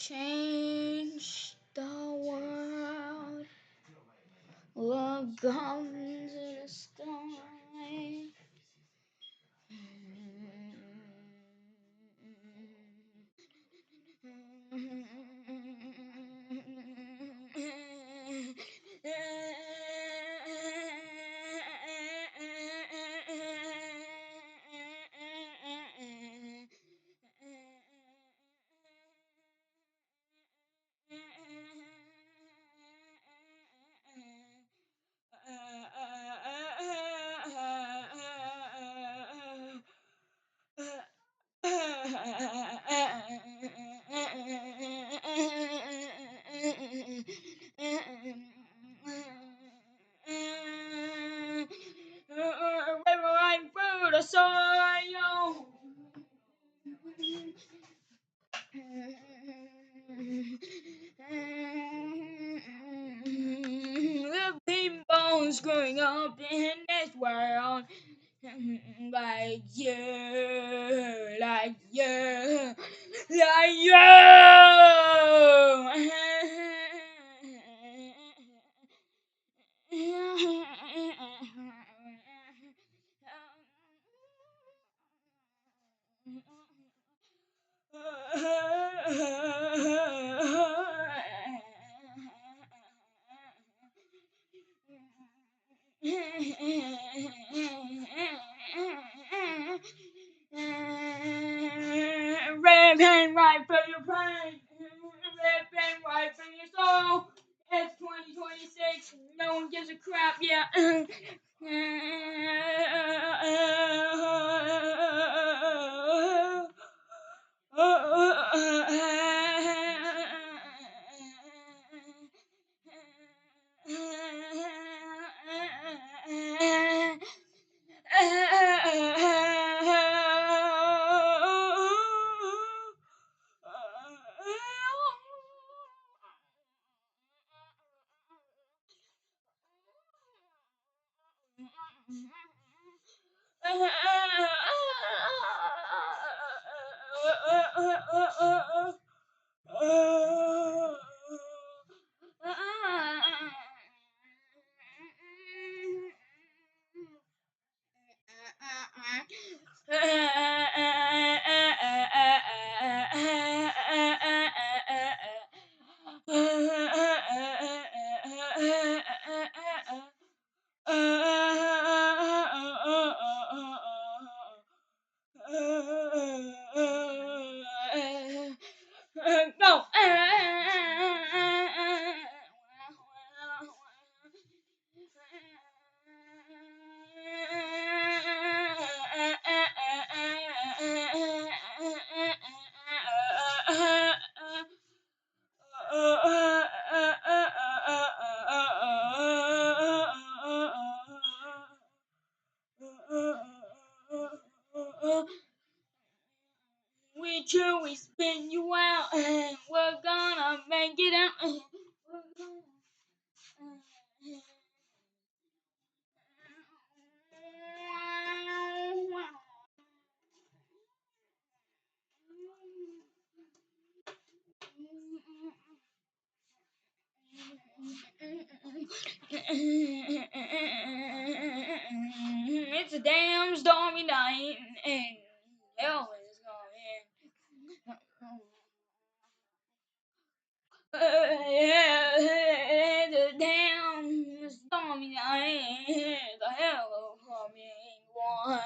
change the world. Look up into the sky. Right through the soil. The people screwing up in this world, like you, like you, like you. Red pen right for your brain. Red pen right for your soul. It's 2026. No one gives a crap yet. No. We truly spin you out, and we're gonna make it out. It's a damn stormy night, and hell is coming. Yeah, it's a damn stormy night. The hell coming one.